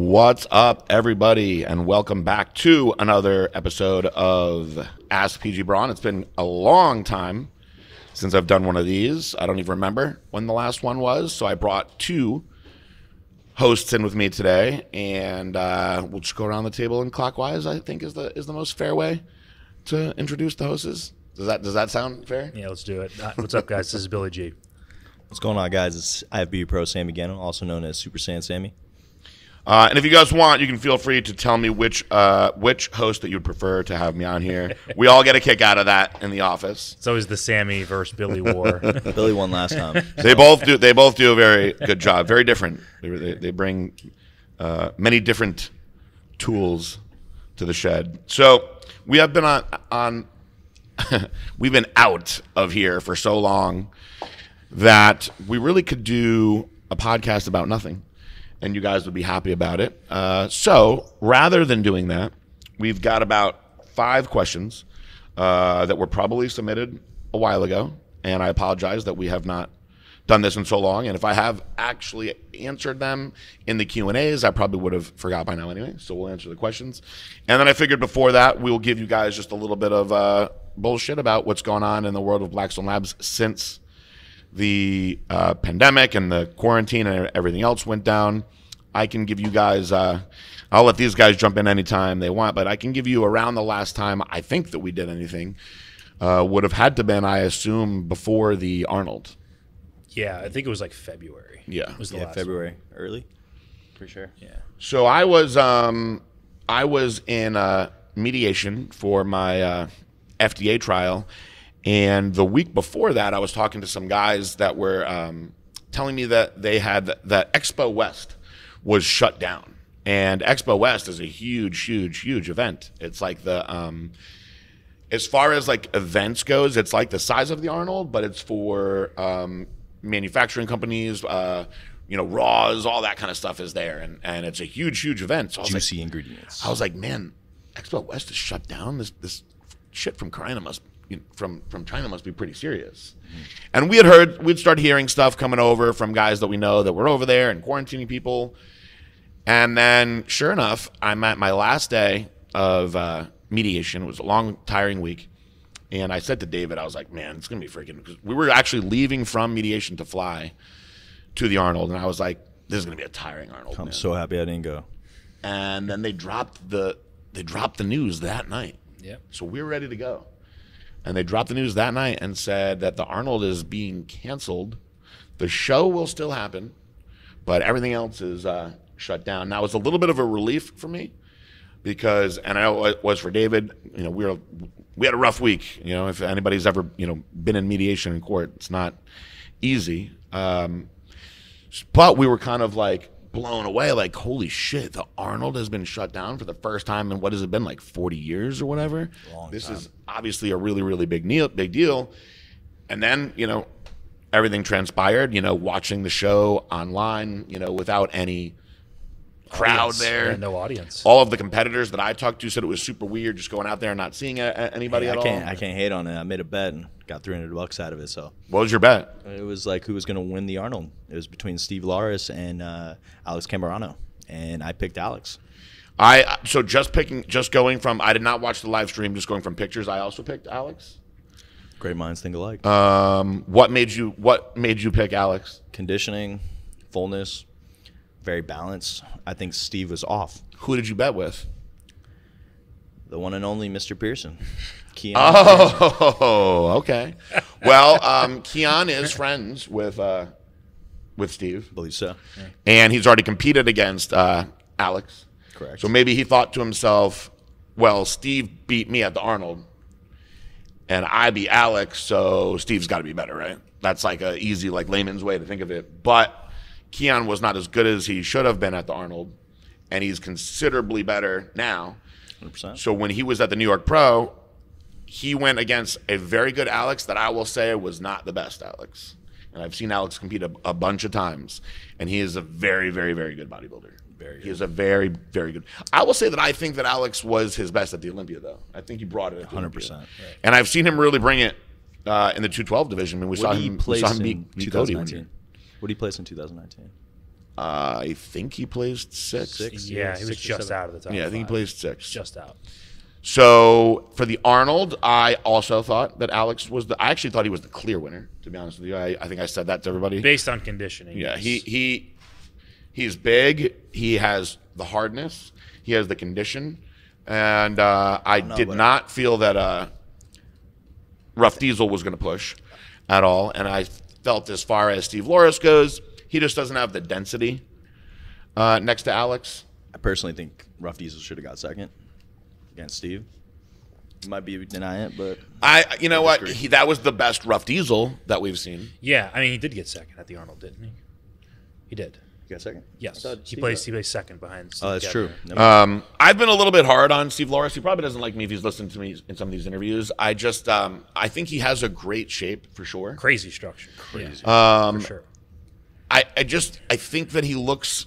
What's up, everybody, and welcome back to another episode of Ask PG Braun. It's been a long time since I've done one of these. I don't even remember when the last one was, so I brought two hosts in with me today, and we'll just go around the table in clockwise. I think is the most fair way to introduce the hosts. Does that sound fair? Yeah, let's do it. What's up, guys? This is Billy G. What's going on, guys? It's IFB Pro Sami again, also known as Super Saiyan Sami. And if you guys want, you can feel free to tell me which host that you'd prefer to have me on here. We all get a kick out of that in the office. It's always the Sammy versus Billy war. Billy won last time. They both do a very good job. Very different. They bring many different tools to the shed. So we have been on we've been out of here for so long that we really could do a podcast about nothing. And you guys would be happy about it. So rather than doing that, we've got about 5 questions that were probably submitted a while ago. And I apologize that we have not done this in so long. And if I have actually answered them in the Q&As, I probably would have forgot by now anyway. So we'll answer the questions. And then I figured before that, we'll give you guys just a little bit of bullshit about what's going on in the world of Blackstone Labs since the pandemic and the quarantine and everything else went down. I can give you guys, I'll let these guys jump in anytime they want, but I can give you around the last time I think that we did anything would have had to been, I assume, before the Arnold. Yeah, I think it was like February. Yeah. Was the last February, one. early, for sure. Yeah. So I was in mediation for my FDA trial. And the week before that, I was talking to some guys that were telling me that they had that Expo West was shut down. And Expo West is a huge event. It's like the as far as like events goes, it's like the size of the Arnold, but it's for manufacturing companies, Raws, all that kind of stuff is there, and it's a huge event. So Juicy ingredients. I was like, man, Expo West is shut down. This shit from China must be pretty serious. Mm-hmm. And we'd started hearing stuff coming over from guys that we know that were over there and quarantining people. And then, sure enough, I'm at my last day of mediation. It was a long, tiring week. And I said to David, I was like, man, it's going to be freaking, because we were actually leaving from mediation to fly to the Arnold. And I was like, this is going to be a tiring Arnold. I'm so happy I didn't go. And then they dropped the news that night. Yep. So we were ready to go. And they dropped the news that night and said that the Arnold is being canceled. The show will still happen, but everything else is shut down. Now, it's a little bit of a relief for me because, and I know it was for David, we had a rough week. If anybody's ever, been in mediation in court, it's not easy. But we were kind of like blown away, like, holy shit, the Arnold has been shut down for the first time in what has it been, like 40 years or whatever? This is obviously a really big deal. And then, everything transpired, watching the show online, without any crowd there. Yeah, no audience. All of the competitors that I talked to said it was super weird just going out there and not seeing anybody at all. I can't hate on it. I made a bet and got $300 out of it. So what was your bet? It was like who was going to win the Arnold. It was between Steve Laris and Alex Camberano, and I picked Alex. So just going from, I did not watch the live stream, just going from pictures, I also picked Alex. Great minds think alike. What made you pick Alex? Conditioning, fullness, very balanced. I think Steve was off. Who did you bet with? The one and only Mr. Pearson. Keon. Oh, okay. Well, Keon is friends with Steve. I believe so. Yeah. And he's already competed against Alex. Correct. So maybe he thought to himself, well, Steve beat me at the Arnold, and I beat Alex, so Steve's got to be better, right? That's like a easy, like layman's way to think of it. But Keon was not as good as he should have been at the Arnold, and he's considerably better now. 100%. So when he was at the New York Pro, he went against a very good Alex that I will say was not the best Alex. And I've seen Alex compete a bunch of times, and he is a very good bodybuilder. He is a very good. I will say that I think that Alex was his best at the Olympia, though. I think he brought it at the 100%. Olympia. Right. And I've seen him really bring it in the 212 division. I mean, we saw him beat Cody. What did he place in 2019? I think he placed sixth. Yeah, he was 6 or just 7. out of the top. Yeah, I think he five. placed sixth. Just out. So for the Arnold, I also thought that Alex was I actually thought he was the clear winner, to be honest with you. I think I said that to everybody. Based on conditioning. Yeah, yes. he's big. He has the hardness. He has the condition. And I did not feel that Rough Diesel was going to push at all. And I felt as far as Steve Loris goes, he just doesn't have the density next to Alex. I personally think Rough Diesel should have got second against Steve. You might be denying it, but You know what? That was the best Rough Diesel that we've seen. Yeah, I mean, he did get second at the Arnold, didn't he? He did. you got second. Yes, I thought he Steve placed got- second behind. Steve Oh, that's Gardner. true. Never mind. I've been a little bit hard on Steve Loris. He probably doesn't like me if he's listened to me in some of these interviews. I just, I think he has a great shape for sure. Crazy structure. Crazy. For sure. I think that he looks.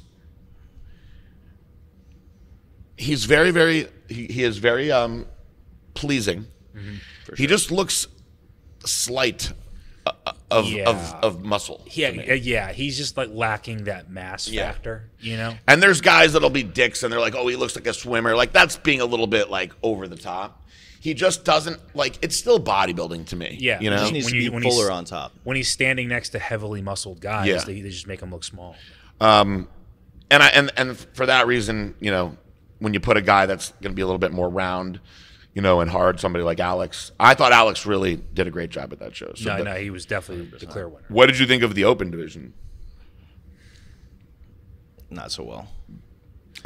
He's very, very. He is very pleasing. He just looks slight of muscle. Yeah, to me. yeah. He's just like lacking that mass factor, you know. And there's guys that'll be dicks, and they're like, "Oh, he looks like a swimmer." Like that's being a little bit like over the top. He just doesn't like. It's still bodybuilding to me. Yeah, you He know. just needs to be fuller on top. When he's standing next to heavily muscled guys, Yeah. they just make him look small. And for that reason, you know, when you put a guy that's going to be a little bit more round, you know, and hard, somebody like Alex, I thought Alex really did a great job at that show. So No, he was definitely the clear winner. What did you think of the open division? Not so well.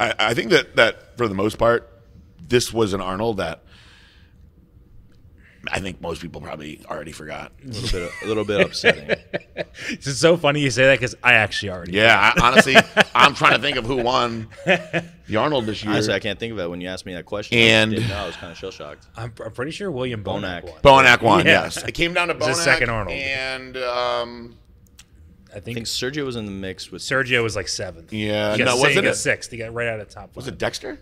I think that for the most part, this was an Arnold that I think most people probably already forgot. A little bit upsetting. It's so funny you say that because I actually already. Yeah, honestly, I'm trying to think of who won the Arnold this year. Honestly, I can't think of it when you asked me that question. And- I didn't know. I was kind of shell shocked. I'm pretty sure William Bonac won. Bonac won, Yeah. yes. It came down to was his Bonac second Arnold. and I I think think Sergio was in the mix with. Sergio was like seventh. yeah, he got, no, he wasn't got it? sixth. He got right out of top five. Was it Dexter?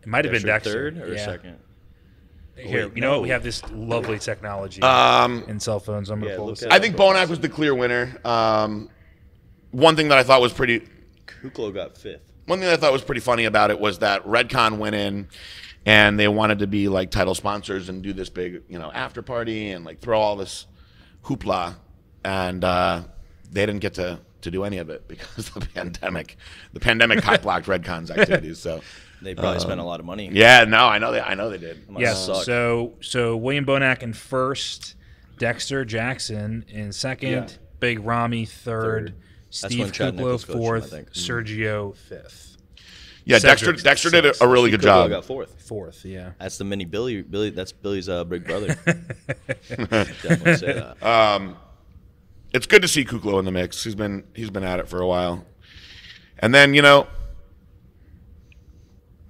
It might have been Dexter. third or yeah. second? Here, Wait, you know what? no. We have this lovely technology in cell phones. I'm gonna Yeah, pull look this at up. I think Bonac was the clear winner. One thing that I thought was pretty Kuklo got fifth. One thing I thought was pretty funny about it was that Redcon went in and they wanted to be like title sponsors and do this big, you know, after party and like throw all this hoopla, and they didn't get to do any of it because of the pandemic. The pandemic hot blocked Redcon's activities. So They probably spent a lot of money. yeah, no, I know they did. Must Yeah. suck. So William Bonac in first, Dexter Jackson in second, Yeah. Big Ramy third, That's Steve when Chad Kuklo Nichols coached him, I fourth, think. Sergio fifth. Yeah, Cedric Dexter did sixth. a really good Kuklo job. got fourth. Fourth, yeah. That's the mini Billy. That's Billy's big brother. Definitely say that. It's good to see Kuklo in the mix. He's been at it for a while. And then, you know,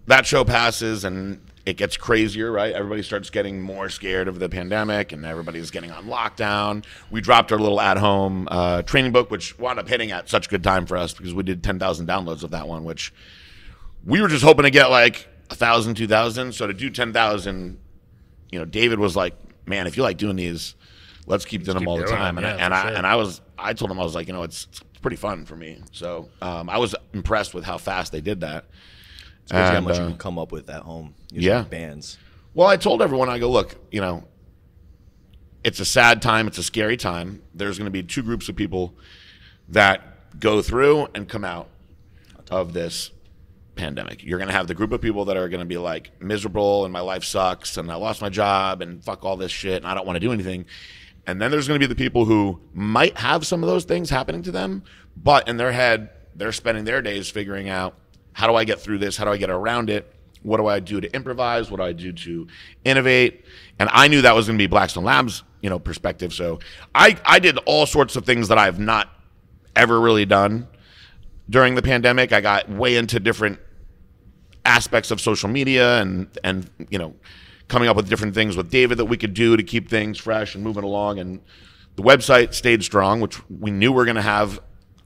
that show passes and it gets crazier, right? Everybody starts getting more scared of the pandemic and everybody's getting on lockdown. We dropped our little at-home training book, which wound up hitting at such good time for us because we did 10,000 downloads of that one, which we were just hoping to get like 1,000, 2,000. So to do 10,000, you know, David was like, man, if you like doing these, let's keep doing them all the doing time. them, And yeah, for sure. I told him, I was like, you know, it's pretty fun for me. So I was impressed with how fast they did that. It's crazy how And, much you can come up with at home. using yeah. bands. Well, I told everyone, I go, look, you know, it's a sad time. It's a scary time. There's going to be two groups of people that go through and come out of this pandemic. You're going to have the group of people that are going to be like miserable and my life sucks and I lost my job and fuck all this shit and I don't want to do anything. And then there's going to be the people who might have some of those things happening to them, but in their head, they're spending their days figuring out, how do I get through this? How do I get around it? What do I do to improvise? What do I do to innovate? And I knew that was going to be Blackstone Labs, you know, perspective. So I did all sorts of things that I've not ever really done during the pandemic. I got way into different aspects of social media and you know, coming up with different things with David that we could do to keep things fresh and moving along. And the website stayed strong, which we knew we were going to have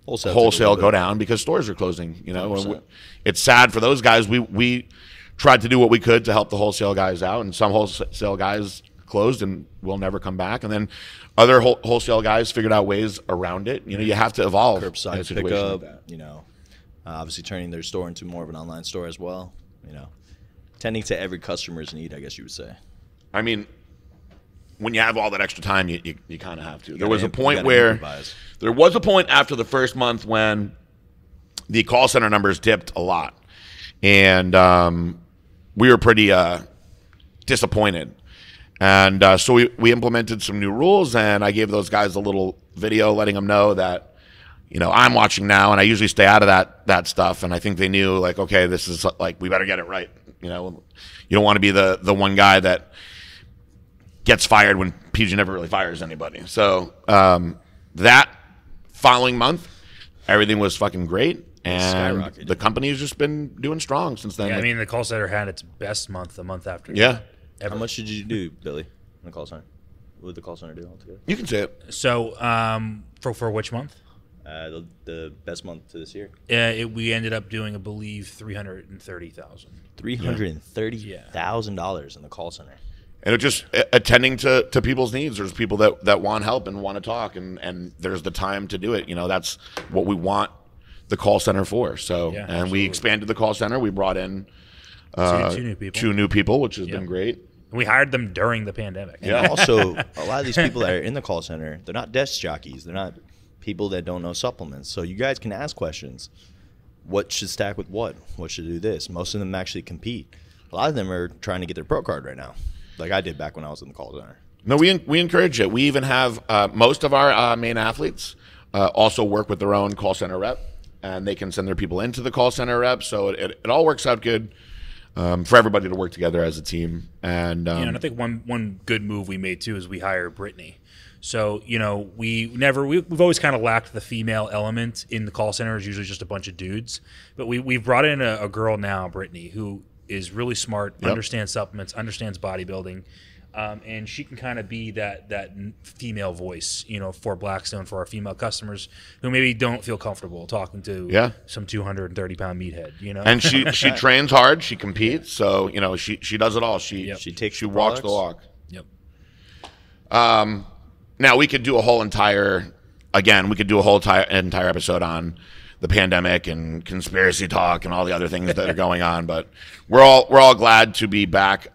wholesale go down because stores are closing. You know, and it's sad for those guys. We tried to do what we could to help the wholesale guys out, and some wholesale guys closed and will never come back. And then other wholesale guys figured out ways around it. You know, you have to evolve. Curbside in a situation pickup, like that. you know, obviously turning their store into more of an online store as well. You know, tending to every customer's need, I guess you would say. I mean, when you have all that extra time, you kind of have to. There gotta was a imp- point you gotta where improvise. there was a point after the first month when the call center numbers dipped a lot, and we were pretty disappointed. And so we implemented some new rules, and I gave those guys a little video letting them know that, you know, I'm watching now, and I usually stay out of that stuff. And I think they knew, like, okay, this is like, we better get it right. You know, you don't want to be the one guy that gets fired when PG never really fires anybody. So that following month, everything was fucking great. And Skyrocketed. the company's just been doing strong since then. Yeah, I mean, the call center had its best month the month after. Yeah, Ever. How much did you do, Billy, in the call center? What did the call center do altogether? you can say it. So for which month? The best month to this year. We ended up doing, I believe, $330,000. $330,000 in the call center. And it just attending to people's needs. There's people that want help and want to talk, and there's the time to do it. You know, that's what we want the call center for. So, Yeah, and absolutely. we expanded the call center. We brought in Two new people. which has been great. We hired them during the pandemic. And also, a lot of these people that are in the call center, they're not desk jockeys. They're not people that don't know supplements. So you guys can ask questions. What should stack with what? What should do this? Most of them actually compete. A lot of them are trying to get their pro card right now, like I did back when I was in the call center. No, we encourage it. We even have most of our main athletes also work with their own call center rep, and they can send their people into the call center rep. So it all works out good for everybody to work together as a team. And And I think one good move we made too is we hired Brittany. So, you know, we've always kind of lacked the female element in the call center. It's usually just a bunch of dudes. But we've brought in a girl now, Brittany, who is really smart, understands supplements, understands bodybuilding, and she can kind of be that female voice, you know, for Blackstone, for our female customers who maybe don't feel comfortable talking to some 230-pound meathead, you know. And she trains hard. She competes. So, you know, she does it all. She walks the walk. Yep. Now we could do a whole entire episode on the pandemic and conspiracy talk and all the other things that are going on, but we're all glad to be back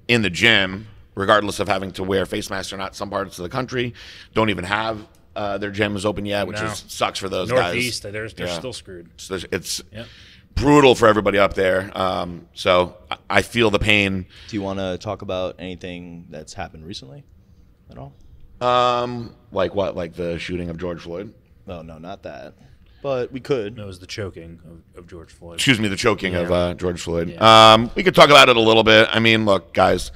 in the gym, regardless of having to wear face masks or not. Some parts of the country don't even have their gyms open yet, which sucks for those Northeast, guys. they're still screwed. So it's brutal for everybody up there. So I feel the pain. Do you want to talk about anything that's happened recently at all? Like what? Like the shooting of George Floyd? No, not that. But we could. It was the choking of George Floyd. Excuse me, the choking of George Floyd. Yeah. We could talk about it a little bit. I mean, look, guys,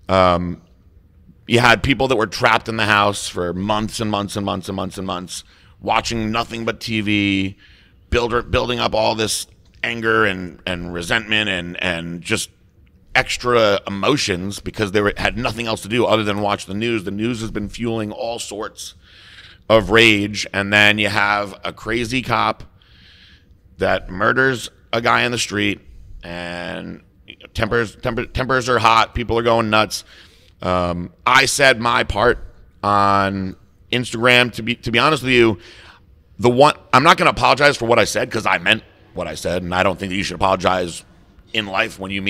you had people that were trapped in the house for months and months and months and months and months, watching nothing but TV, building up all this anger and resentment and just extra emotions because they had nothing else to do other than watch the news. The news has been fueling all sorts of rage, and then you have a crazy cop that murders a guy in the street, and tempers are hot. People are going nuts. I said my part on Instagram. To be honest with you, I'm not going to apologize for what I said because I meant what I said, and I don't think that you should apologize in life when you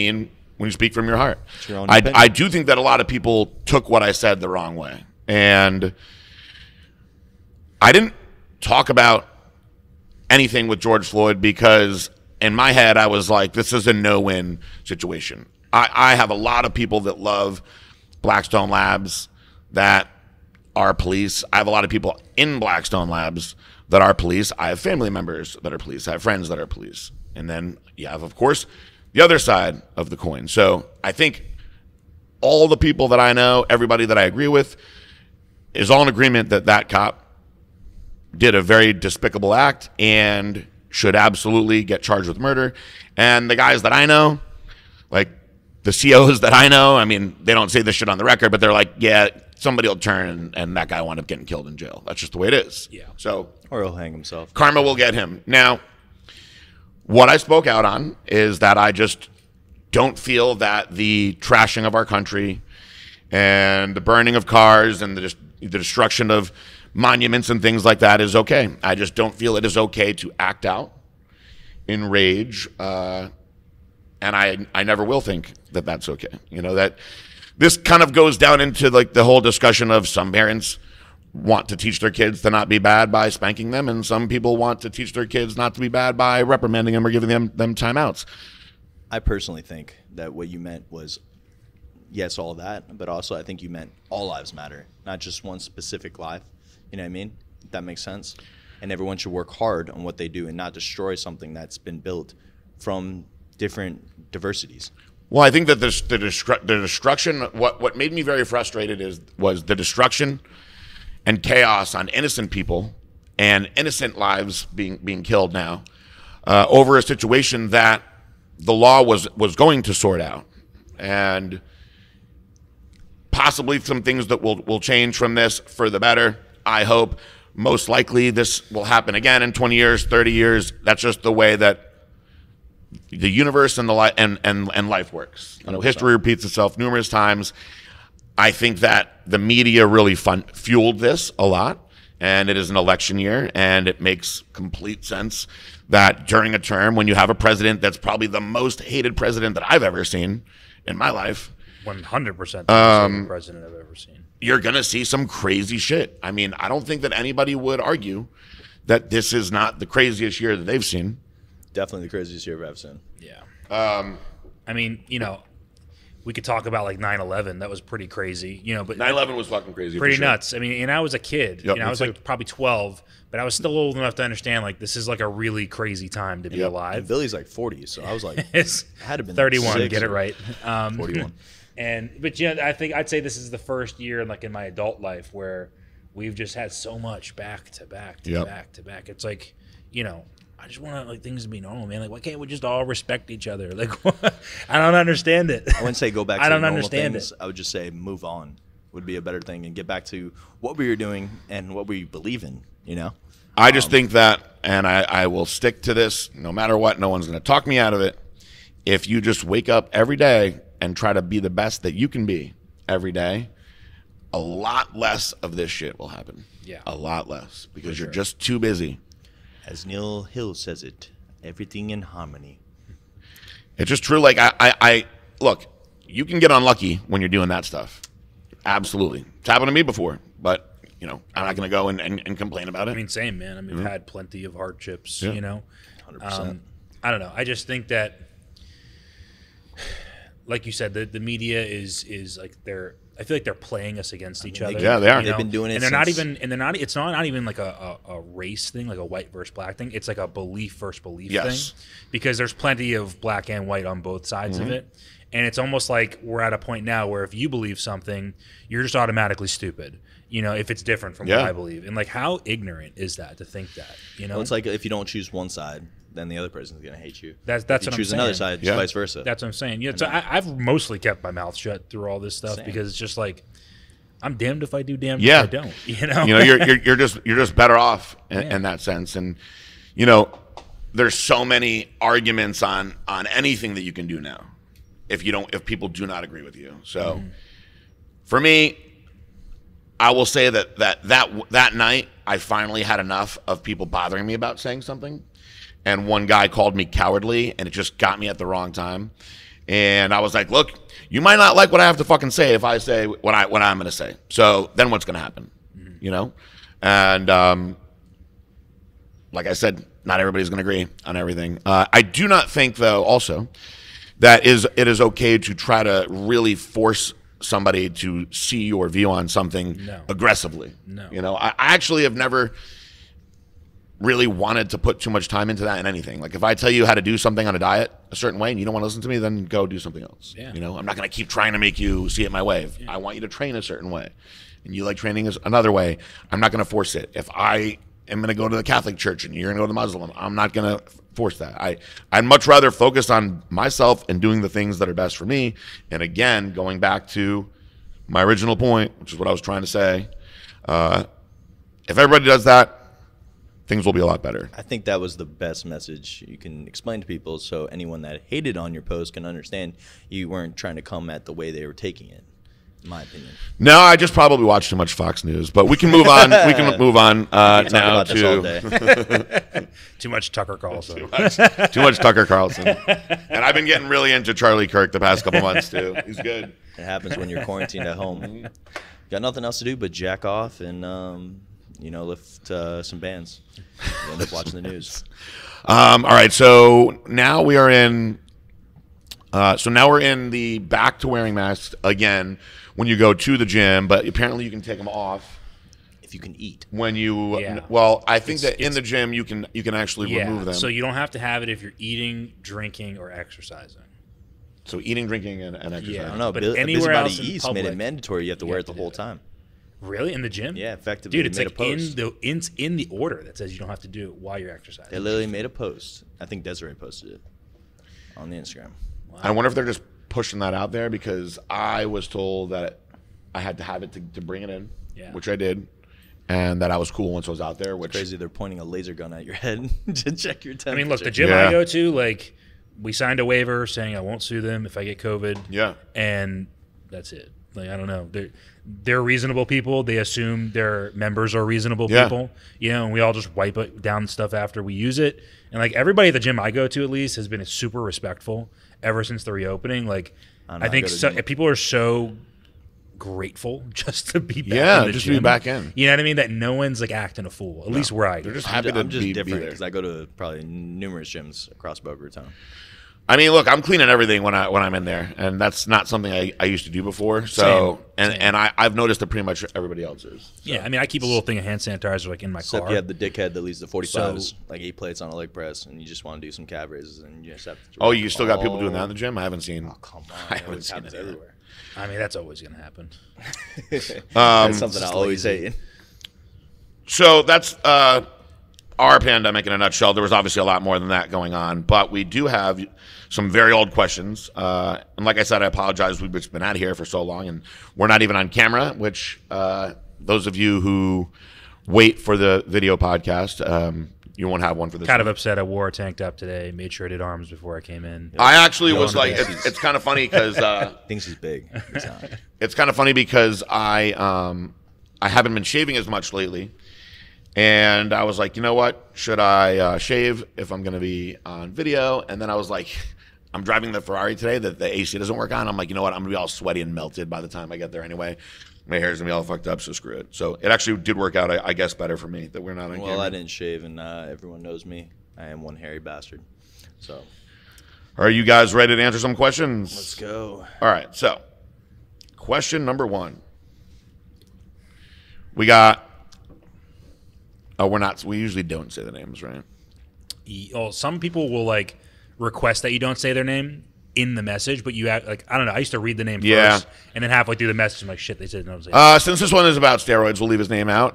speak from your heart. I do think that a lot of people took what I said the wrong way, and I didn't talk about anything with George Floyd because in my head I was like, this is a no-win situation. I have a lot of people that love Blackstone Labs that are police. I have a lot of people in Blackstone Labs that are police. I have family members that are police. I have friends that are police. And then you have, of course, the other side of the coin. So I think all the people that I know, everybody that I agree with, is all in agreement that that cop did a very despicable act and should absolutely get charged with murder. And the guys that I know, like the COs that I know, I mean, they don't say this shit on the record, but they're like, yeah, somebody will turn and that guy will end up getting killed in jail. That's just the way it is. Yeah. So, or he'll hang himself. Karma will get him. Now, what I spoke out on is that I just don't feel that the trashing of our country and the burning of cars and the destruction of monuments and things like that is okay. I just don't feel it is okay to act out in rage, and I never will think that that's okay. You know, that this kind of goes down into like the whole discussion of some parents want to teach their kids to not be bad by spanking them, and some people want to teach their kids not to be bad by reprimanding them or giving them timeouts. I personally think that what you meant was, yes, all that, but also I think you meant all lives matter, not just one specific life. You know what I mean? If that makes sense. And everyone should work hard on what they do and not destroy something that's been built from different diversities. Well, I think that the destruction, what made me very frustrated was the destruction and chaos on innocent people and innocent lives being killed now over a situation that the law was going to sort out. And possibly some things that will change from this for the better. I hope. Most likely this will happen again in 20 years, 30 years. That's just the way that the universe and and life works. You know, history repeats itself numerous times. I think that the media really fueled this a lot, and it is an election year, and it makes complete sense that during a term when you have a president that's probably the most hated president that I've ever seen in my life, 100% the president I've ever seen, you're going to see some crazy shit. I mean, I don't think that anybody would argue that this is not the craziest year that they've seen. Definitely the craziest year I've seen. Yeah. I mean, you know, we could talk about like 9/11. That was pretty crazy, you know. But 9/11 was fucking crazy. Pretty for sure. nuts. I mean, and I was a kid. Yep, you know, I was like probably 12, but I was still old enough to understand like this is like a really crazy time to be alive. And Billy's like 40, so I was like, it's I had to been 31. Get it right. 41. But yeah, I think I'd say this is the first year like in my adult life where we've just had so much back to back to back to back. It's like, you know, I just want like things to be normal, man. Like, why can't we just all respect each other? Like, I don't understand it. I wouldn't say go back to I don't normal understand things. I would just say move on would be a better thing and get back to what we were doing and what we believe in, you know? I just think that, and I will stick to this no matter what. No one's going to talk me out of it. If you just wake up every day and try to be the best that you can be every day, a lot less of this shit will happen. Yeah. A lot less because you're just too busy. As Neil Hill says it, everything in harmony. It's just true. Like, I look, you can get unlucky when you're doing that stuff. Absolutely. It's happened to me before, but, you know, I'm not going to go and complain about it. I mean, same, man. I mean, we've had plenty of hardships, you know? 100%. I don't know. I just think that, like you said, the media is like I feel like they're playing us against each other. Yeah, they are. They've been doing it and they're since- it's not even like a race thing, like a white versus black thing. It's like a belief versus belief Yes. thing, because there's plenty of black and white on both sides of it. And it's almost like we're at a point now where if you believe something, you're just automatically stupid, you know, if it's different from what I believe. And like, how ignorant is that to think that, you know? Well, it's like if you don't choose one side, then the other person's going to hate you. That's if what you I'm choose saying. another side, it's vice versa. That's what I'm saying. Yeah, so I've mostly kept my mouth shut through all this stuff because it's just like, I'm damned if I do, damned if I don't. You know, you're just better off in that sense. And you know, there's so many arguments on anything that you can do now if people do not agree with you. So for me, I will say that night I finally had enough of people bothering me about saying something. And one guy called me cowardly, and it just got me at the wrong time. And I was like, look, you might not like what I have to fucking say if I say what I'm going to say. So then what's going to happen? You know? And like I said, not everybody's going to agree on everything. I do not think, though, also, that it is okay to try to really force somebody to see your view on something aggressively. No. You know, I actually have never really wanted to put too much time into that in anything. Like if I tell you how to do something on a diet a certain way and you don't want to listen to me, then go do something else. Yeah. You know, I'm not going to keep trying to make you see it my way. I want you to train a certain way and you like training another way. I'm not going to force it. If I am going to go to the Catholic church and you're going to go to the Muslim, I'm not going to force that. I'd much rather focus on myself and doing the things that are best for me. And again, going back to my original point, which is what I was trying to say, if everybody does that, things will be a lot better. I think that was the best message you can explain to people, so anyone that hated on your post can understand you weren't trying to come at the way they were taking it, in my opinion. No, I just probably watched too much Fox News, but we can move on. We can move on now about this all to Too much Tucker Carlson. too much Tucker Carlson. And I've been getting really into Charlie Kirk the past couple months too. He's good. It happens when you're quarantined at home. Got nothing else to do but jack off and lift some bands. You end up watching the news. All right, so now we are in. Now we're in the back to wearing masks again when you go to the gym, but apparently you can take them off if you can eat. when you. Yeah. Well, I think that in the gym you can actually remove them. So you don't have to have it if you're eating, drinking, or exercising. So eating, drinking, and exercising. Yeah. I don't know, But but anywhere Busybody else in East made it public, mandatory. You have to wear it the to do whole it. time. Really, in the gym? Yeah, effectively. Dude, it's they like made a post. it's in the order that says you don't have to do it while you're exercising. They literally made a post. I think Desiree posted it on the Instagram. I wonder if they're just pushing that out there because I was told that I had to have it to bring it in, which I did, and that I was cool once I was out there. Which Crazy, they're pointing a laser gun at your head to check your temperature. I mean, look, the gym I go to, like, we signed a waiver saying I won't sue them if I get COVID. Yeah. And that's it. Like, I don't know. They're reasonable people. They assume their members are reasonable people. And we all just wipe it down stuff after we use it. And, like, everybody at the gym I go to, at least, has been super respectful ever since the reopening. Like, I think people are so grateful just to be back in the just gym. to be back in. You know what I mean? That no one's, like, acting a fool. At least where I go. They're just happy I'm to just be different there. because I go to probably numerous gyms across Boca Raton. I mean, look, I'm cleaning everything when I'm in there, and that's not something I used to do before. So, Same. and I've noticed that pretty much everybody else is. So. Yeah, I mean, I keep a little thing of hand sanitizer like in my Except car. you have the dickhead that leads the 45s, So- like 8 plates on a leg press, and you just want to do some calf raises, and you just have to. Oh, you still got people doing that in the gym? I haven't seen. Oh, come on. I haven't seen happens it everywhere. I mean, that's always going to happen. That's something I always hate. So that's our pandemic in a nutshell. There was obviously a lot more than that going on, but we do have some very old questions. And like I said, I apologize. We've just been out of here for so long, and we're not even on camera, which those of you who wait for the video podcast, you won't have one for this. Kind of upset. I wore a tank top today. Made sure I did arms before I came in. I actually was Going like, to it's kind of funny because Thinks he's big. He's not. it's kind of funny because I haven't been shaving as much lately, and I was like, you know what? Should I shave if I'm going to be on video? And then I was like, I'm driving the Ferrari today that the AC doesn't work on. I'm like, you know what? I'm going to be all sweaty and melted by the time I get there anyway. My hair's going to be all fucked up, so screw it. So it actually did work out, I guess, better for me that we're not on camera. Well, I didn't shave, and everyone knows me. I am one hairy bastard. So Are you guys ready to answer some questions? let's go. All right, so question number 1. We got. Oh, we usually don't say the names, right? Oh, some people will like request that you don't say their name in the message, but you act like, I don't know. I used to read the name first, and then halfway through the message, I'm like, shit, they said no. Since this one is about steroids, we'll leave his name out.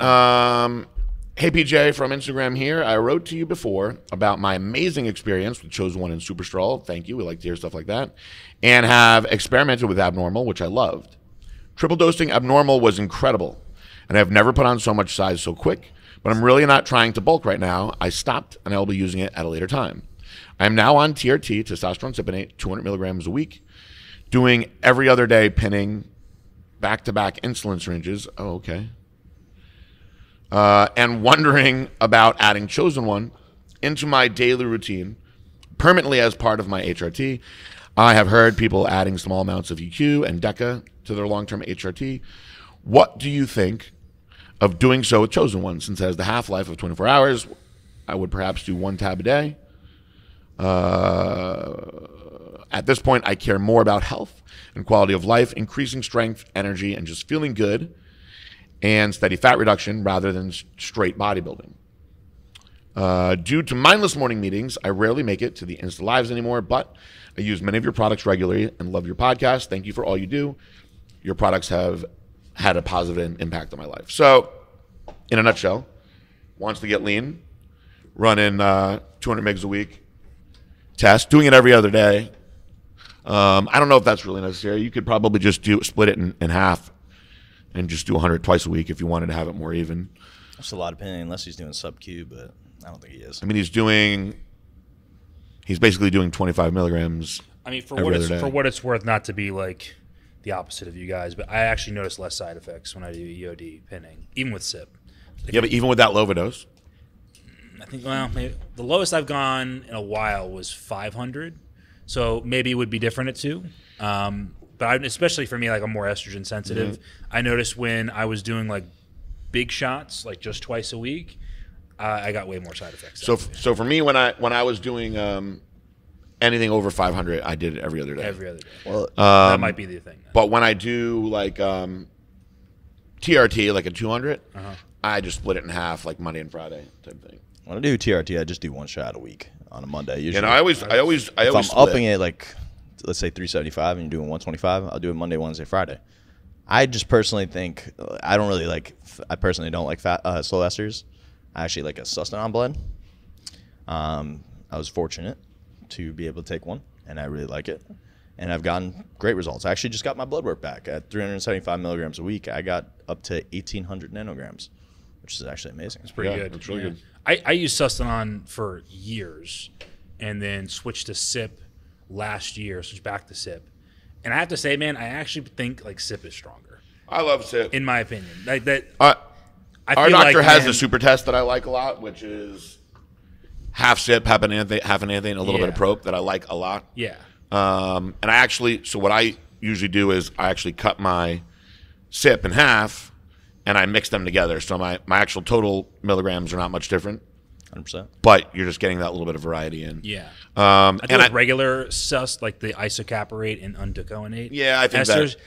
Hey, PJ from Instagram here. I wrote to you before about my amazing experience with Chosen One and Superstraw. Thank you. We like to hear stuff like that. And have experimented with Abnormal, which I loved. Triple dosing Abnormal was incredible, and I've never put on so much size so quick, but I'm really not trying to bulk right now. I stopped, and I will be using it at a later time. I am now on TRT, testosterone cypionate, 200 milligrams a week, doing every other day pinning, back-to-back insulin syringes. Oh, okay. And wondering about adding Chosen One into my daily routine permanently as part of my HRT. I have heard people adding small amounts of EQ and DECA to their long-term HRT. What do you think of doing so with Chosen One? Since it has the half-life of 24 hours, I would perhaps do 1 tab a day. At this point, I care more about health and quality of life, increasing strength, energy, and just feeling good, and steady fat reduction rather than straight bodybuilding. Due to mindless morning meetings, I rarely make it to the Insta Lives anymore, but I use many of your products regularly and love your podcast. Thank you for all you do. Your products have had a positive impact on my life. So, in a nutshell, wants to get lean, running 200 megs a week, test, doing it every other day. I don't know if that's really necessary. You could probably just split it in half and just do 100 twice a week if you wanted to have it more even. That's a lot of pinning, unless he's doing sub-Q, but I don't think he is. I mean, he's basically doing 25 milligrams. I mean, for every other day. what it's worth, not to be like the opposite of you guys, but I actually notice less side effects when I do EOD pinning, even with SIP. Yeah, but even with that low of a dose? I think, well, maybe the lowest I've gone in a while was 500. So maybe it would be different at 2. But especially for me, like I'm more estrogen sensitive. I noticed when I was doing like big shots, like just twice a week, I got way more side effects. So for me, when I was doing anything over 500, I did it every other day. Every other day. Well, That might be the thing. Then. But when I do like TRT, like a 200, I just split it in half, like Monday and Friday type thing. When I do TRT, I just do 1 shot a week on a Monday. Usually, And I always if I'm split. upping it like, let's say 375, and you're doing 125, I'll do it Monday, Wednesday, Friday. I just personally think I personally don't like slow esters. I actually like a Sustanon blend. I was fortunate to be able to take one, and I really like it. And I've gotten great results. I actually just got my blood work back at 375 milligrams a week. I got up to 1,800 nanograms, which is actually amazing. It's pretty good. It's really good. I used Sustanon for years and then switched to SIP last year, switched back to SIP. And I have to say, man, I actually think like SIP is stronger. I love SIP. In my opinion. Like that. Our feel doctor like, has man, a super test that I like a lot, which is half SIP, half an anthane, a little bit of prop that I like a lot. Yeah. And so what I usually do is I actually cut my SIP in half and I mix them together. So my actual total milligrams are not much different. 100%. But you're just getting that little bit of variety in. Yeah. I I think regular sus, like the isocaparate and undecoinate. Yeah, I think esters,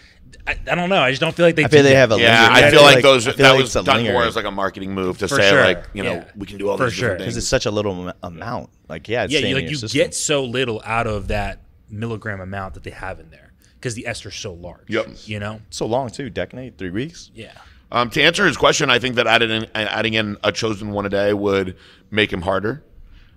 I don't know. I just don't feel like they. I feel they have a yeah, linger. I feel like I feel that like was it's a done linger. more as like a marketing move to For say sure. like, Yeah. we can do all For these sure. different because things. it's such a little amount. Like, yeah, it's Yeah, staying in like your you system. get so little out of that milligram amount that they have in there because the ester's so large. Yep. You know. so long too. Decanate 3 weeks. Yeah. To answer his question, I think that adding in a chosen one a day would make him harder,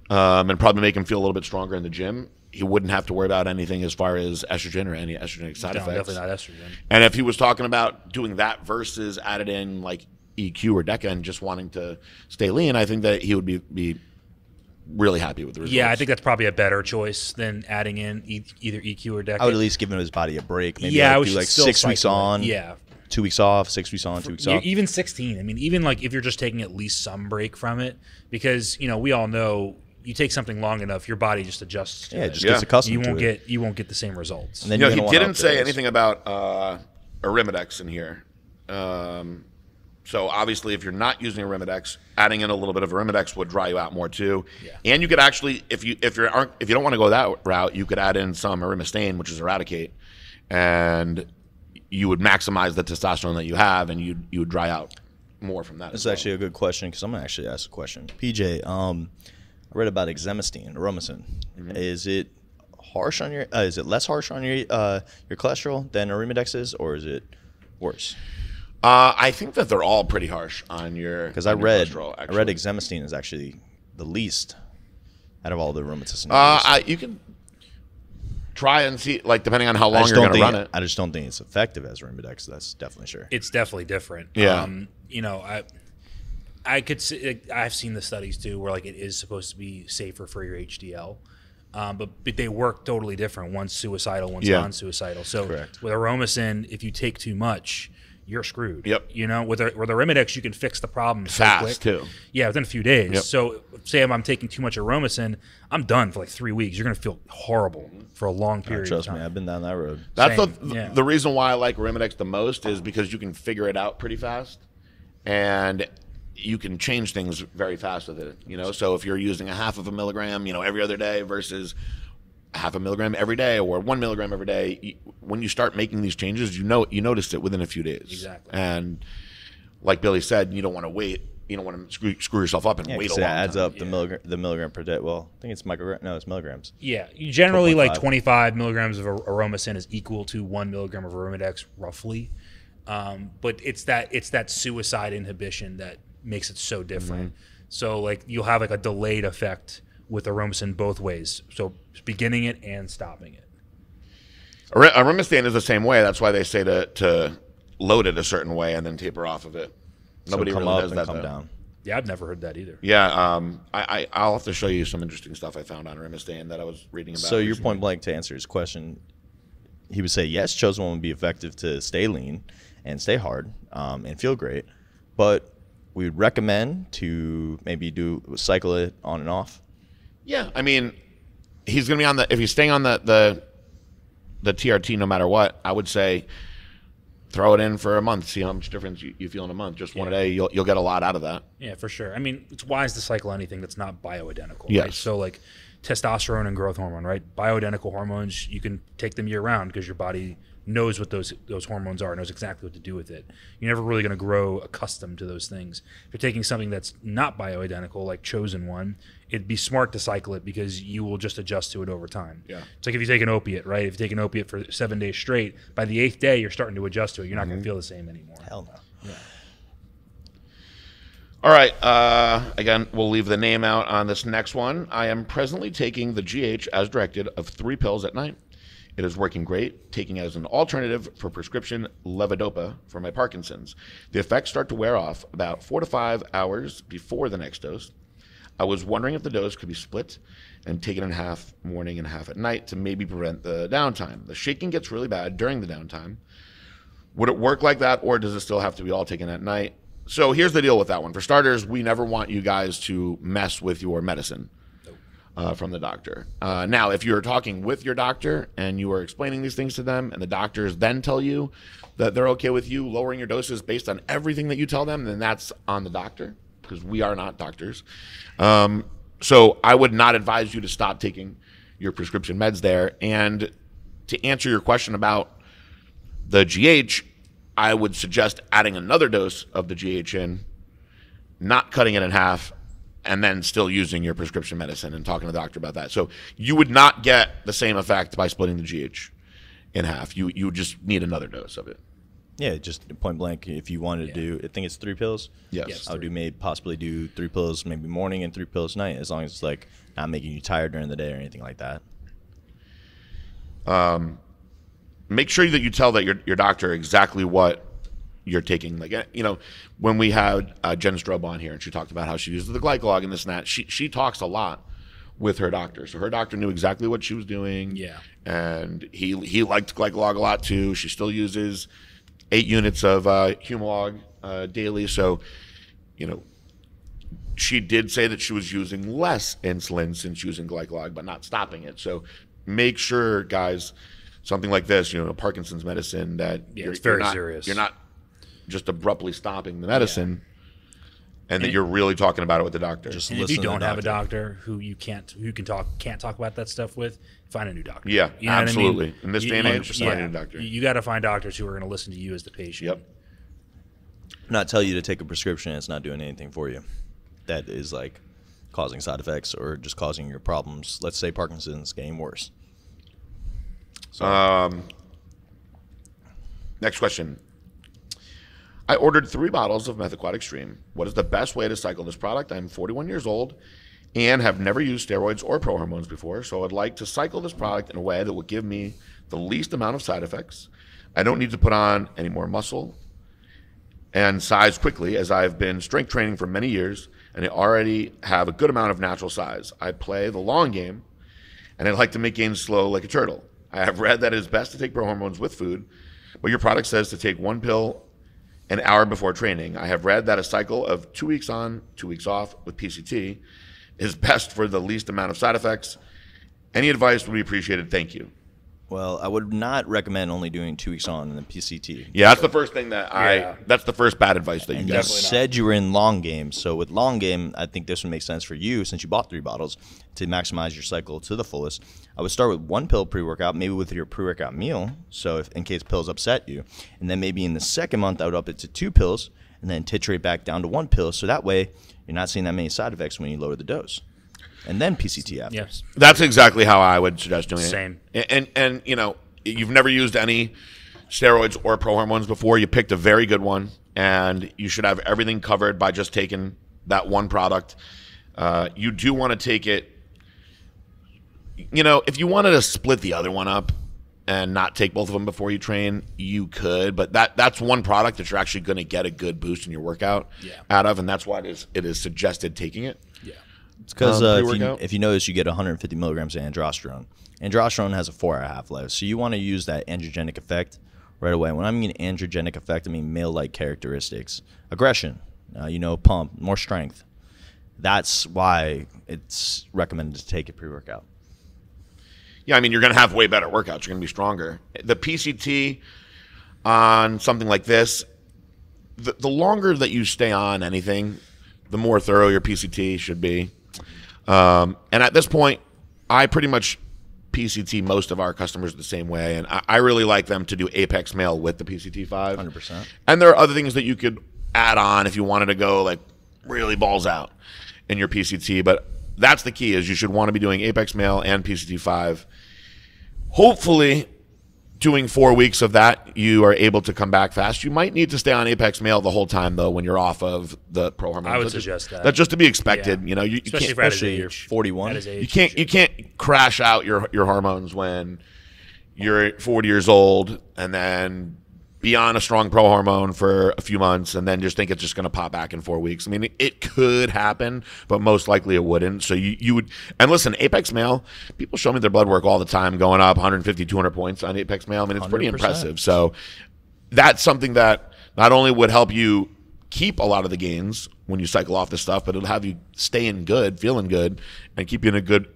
and probably make him feel a little bit stronger in the gym. He wouldn't have to worry about anything as far as estrogen or any estrogenic side No, effects. definitely not estrogen. And if he was talking about doing that versus added in like EQ or DECA and just wanting to stay lean, I think that he would be really happy with the results. Yeah, I think that's probably a better choice than adding in either EQ or DECA. I would at least give his body a break. Maybe Yeah, I like would do like still 6 weeks cycle it. on. Yeah. 2 weeks off. 6 weeks on. 2 weeks off. Even 16. I mean, even like if you're just taking at least some break from it, because we all know you take something long enough, your body just adjusts. To Yeah, it. it just gets accustomed you won't to it. you won't get the same results. And then he you're gonna wanna didn't up say those. anything about Arimidex in here. So obviously, if you're not using Arimidex, adding in a little bit of Arimidex would dry you out more too. Yeah. And you could actually, if you don't want to go that route, you could add in some Arimistane, which is Eradicate, and you would maximize the testosterone that you have, and you would dry out more from that. This is actually a good question because I'm gonna actually ask a question. PJ, I read about exemestane, Aromacin. Is it harsh on your? Is it less harsh on your cholesterol than Arimidex is, or is it worse? I think that they're all pretty harsh on your Because on I your read cholesterol, I actually. read exemestane is actually the least out of all the aromaticides. You can try and see, like depending on how long you're going to run it. I just don't think it's effective as Arimidex. That's definitely sure. It's definitely different. Yeah. I could see, I've seen the studies too where like it is supposed to be safer for your HDL. But they work totally different. One's suicidal, one's non-suicidal. So Correct. with Aromacin, if you take too much, you're screwed. Yep. With the Arimidex, you can fix the problem so Fast, quick. too. Yeah, within a few days. Yep. So say I'm taking too much Aromacin, I'm done for like 3 weeks. You're going to feel horrible for a long period of Trust time. me, I've been down that road. That's Same, the reason why I like Arimidex the most is because you can figure it out pretty fast, and you can change things very fast with it. So if you're using a half of a milligram, every other day versus half a milligram every day or 1 milligram every day, when you start making these changes, you noticed it within a few days. Exactly. And like Billy said, you don't want to wait. You don't want to screw yourself up and Yeah, wait a 'cause long it adds time. up the milligram per day. Well, I think it's microgram. No, it's milligrams. Yeah, you generally like 12.5. 25 milligrams of Aromacin is equal to 1 milligram of Arimidex, roughly. But it's that suicide inhibition that makes it so different. So like you'll have like a delayed effect with Aromacin both ways. So beginning it and stopping it. Arimistane is the same way. That's why they say to load it a certain way and then taper off of it. Nobody so come really up does and that come though. down. Yeah, I've never heard that either. Yeah, I'll have to show you some interesting stuff I found on Remistan that I was reading about. So your recently. point blank to answer his question, he would say yes, chosen one would be effective to stay lean and stay hard and feel great, but we would recommend to maybe cycle it on and off. Yeah, I mean, he's going to be if he's staying on the TRT no matter what, I would say throw it in for a month, see how much difference you feel in a month. Just one a day, you'll get a lot out of that. Yeah, for sure. I mean, it's wise to cycle anything that's not bioidentical. Yes. Right? So like testosterone and growth hormone, right? Bioidentical hormones, you can take them year round because your body knows what those hormones are, knows exactly what to do with it. You're never really going to grow accustomed to those things. If you're taking something that's not bioidentical, like chosen one, it'd be smart to cycle it because you will just adjust to it over time. Yeah. It's like if you take an opiate, right? If you take an opiate for 7 days straight, by the 8th day, you're starting to adjust to it. You're not going to feel the same anymore. Hell no. Yeah. All right. Again, we'll leave the name out on this next one. I am presently taking the GH as directed of 3 pills at night. It is working great, taking as an alternative for prescription levodopa for my Parkinson's. The effects start to wear off about 4 to 5 hours before the next dose. I was wondering if the dose could be split and taken in half morning and half at night to maybe prevent the downtime. The shaking gets really bad during the downtime. Would it work like that, or does it still have to be all taken at night? So here's the deal with that one. For starters, we never want you guys to mess with your medicine from the doctor. Now, if you're talking with your doctor and you are explaining these things to them and the doctors then tell you that they're okay with you lowering your doses based on everything that you tell them, then that's on the doctor because we are not doctors. So I would not advise you to stop taking your prescription meds there. And to answer your question about the GH, I would suggest adding another dose of the GH in, not cutting it in half, and then still using your prescription medicine and talking to the doctor about that. So you would not get the same effect by splitting the GH in half. You would just need another dose of it. Yeah, just point blank. If you wanted to do, I think it's 3 pills. Yes. I would possibly do 3 pills maybe morning and 3 pills night, as long as it's like not making you tired during the day or anything like that. Make sure that you tell that your doctor exactly what you're taking. Like, you know, when we had Jen Strobe on here and she talked about how she uses the glycolog and this and that, she talks a lot with her doctor. So her doctor knew exactly what she was doing. Yeah. And he liked glycolog a lot too. She still uses 8 units of Humalog daily. So, you know, she did say that she was using less insulin since using glycolog, but not stopping it. So make sure, guys, something like this, you know, Parkinson's medicine, that it's very serious. You're not just abruptly stopping the medicine, and that you're really talking about it with the doctor. Just And if listen you to the don't have a doctor. doctor who can't talk about that stuff with, find a new doctor. Yeah, You know what I mean? absolutely. In this day and age, just find a new yeah, doctor. You got to find doctors who are going to listen to you as the patient. Yep. Not tell you to take a prescription and it's not doing anything for you. That is like causing side effects or just causing your problems. Let's say Parkinson's getting worse. So, Next question. I ordered 3 bottles of Methaquat Extreme. What is the best way to cycle this product? I'm 41 years old and have never used steroids or pro-hormones before, so I'd like to cycle this product in a way that will give me the least amount of side effects. I don't need to put on any more muscle and size quickly, as I've been strength training for many years and I already have a good amount of natural size. I play the long game and I like to make gains slow like a turtle. I have read that it is best to take pro-hormones with food, but your product says to take 1 pill an hour before training. I have read that a cycle of 2 weeks on, 2 weeks off with PCT is best for the least amount of side effects. Any advice would be appreciated. Thank you. well, I would not recommend only doing 2 weeks on in the PCT. Yeah, that's the first thing that Yeah. that's the first bad advice that you And you got. Definitely not. said you were in long game. So with long game, I think this would make sense for you since you bought 3 bottles to maximize your cycle to the fullest. I would start with 1 pill pre-workout, maybe with your pre-workout meal. So if in case pills upset you, and then maybe in the second month, I would up it to 2 pills and then titrate back down to 1 pill. So that way you're not seeing that many side effects when you lower the dose. And then PCT after. Yes. That's exactly how I would suggest doing Same. it. And you know, you've never used any steroids or pro hormones before. You picked a very good one, and you should have everything covered by just taking that one product. You do want to take it. You know, if you wanted to split the other one up and not take both of them before you train, you could. But that's one product that you're actually going to get a good boost in your workout out of, and that's why it is suggested taking it. Yeah. It's because if you notice, you get 150 milligrams of androsterone. Androsterone has a 4-hour half-life, so you want to use that androgenic effect right away. When I mean androgenic effect, I mean male-like characteristics, aggression, pump, more strength. That's why it's recommended to take a pre-workout. Yeah, I mean, you're going to have way better workouts. You're going to be stronger. The PCT on something like this, the longer that you stay on anything, the more thorough your PCT should be. And at this point, I pretty much PCT most of our customers the same way, and I really like them to do Apex Male with the PCT5. 100%. And there are other things that you could add on if you wanted to go like really balls out in your PCT, but that's the key, is you should want to be doing Apex Male and PCT5. Hopefully, doing 4 weeks of that, you are able to come back fast. You might need to stay on Apex Male the whole time, though, when you're off of the pro hormones. I would suggest that. That's just to be expected. You especially can't, for at his especially age. 41. At his age, you can't crash out your hormones when you're 40 years old and then be on a strong pro hormone for a few months and then just think it's just going to pop back in 4 weeks. I mean, it could happen, but most likely it wouldn't. So you would, and listen, Apex Male, people show me their blood work all the time, going up 150, 200 points on Apex Male. I mean, it's pretty 100%. impressive. So that's something that not only would help you keep a lot of the gains when you cycle off this stuff, but it'll have you staying good, feeling good, and keep you in a good,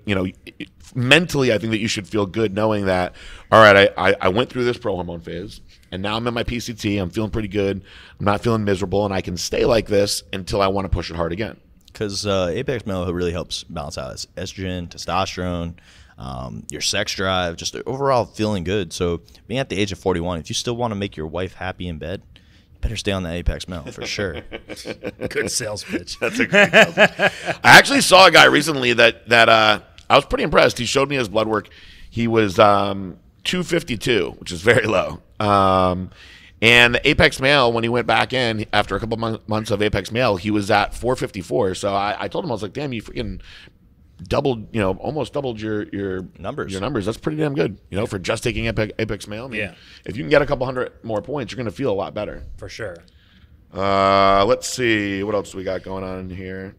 mentally, I think that you should feel good knowing that, all right, I went through this pro hormone phase, and now I'm in my PCT. I'm feeling pretty good. I'm not feeling miserable, and I can stay like this until I want to push it hard again. Because Apex Male really helps balance out estrogen, testosterone, your sex drive, just overall feeling good. So being at the age of 41, if you still want to make your wife happy in bed, you better stay on the Apex Male for sure. Good sales pitch. That's a great sales pitch. I actually saw a guy recently that I was pretty impressed. He showed me his blood work. He was 252, which is very low. And the Apex Male, when he went back in after a couple months of Apex Male, he was at 454. So I told him, I was like, damn, you freaking doubled, almost doubled your numbers. Your numbers. That's pretty damn good, for just taking Apex Male. I mean, Yeah. If you can get a couple hundred more points, you're going to feel a lot better. For sure. Let's see. What else do we got going on here?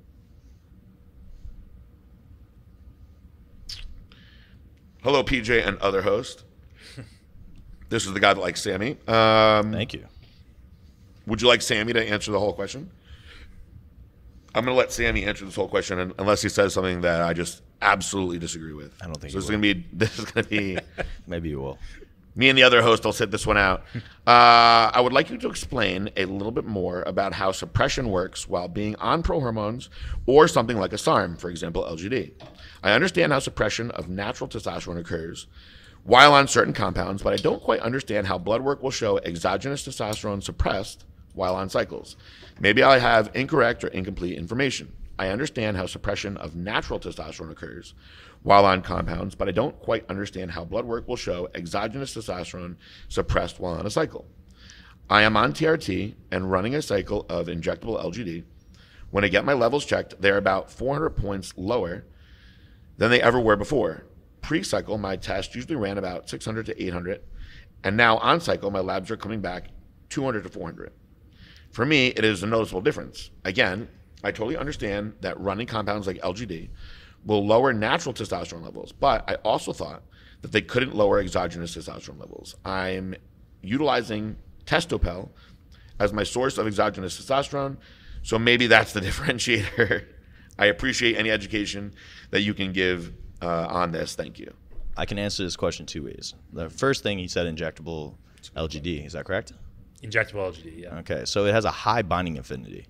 Hello, PJ and other host. This is the guy that likes Sami. Thank you. Would you like Sami to answer the whole question? I'm going to let Sami answer this whole question unless he says something that I just absolutely disagree with. I don't think so. he This is going to be Maybe you will. me and the other host. I'll sit this one out. I would like you to explain a little bit more about how suppression works while being on pro hormones or something like a SARM, for example, LGD. I understand how suppression of natural testosterone occurs while on certain compounds, but I don't quite understand how blood work will show exogenous testosterone suppressed while on cycles. Maybe I have incorrect or incomplete information. I understand how suppression of natural testosterone occurs while on compounds, but I don't quite understand how blood work will show exogenous testosterone suppressed while on a cycle. I am on TRT and running a cycle of injectable LGD. When I get my levels checked, they're about 400 points lower than they ever were before. Pre-cycle, my test usually ran about 600 to 800, and now on cycle, my labs are coming back 200 to 400. For me, it is a noticeable difference. Again, I totally understand that running compounds like LGD will lower natural testosterone levels, but I also thought that they couldn't lower exogenous testosterone levels. I'm utilizing Testopel as my source of exogenous testosterone, so maybe that's the differentiator. I appreciate any education that you can give on this. Thank you. I can answer this question two ways. The first thing, he said injectable LGD. Is that correct? Injectable LGD, yeah. Okay, so it has a high binding affinity.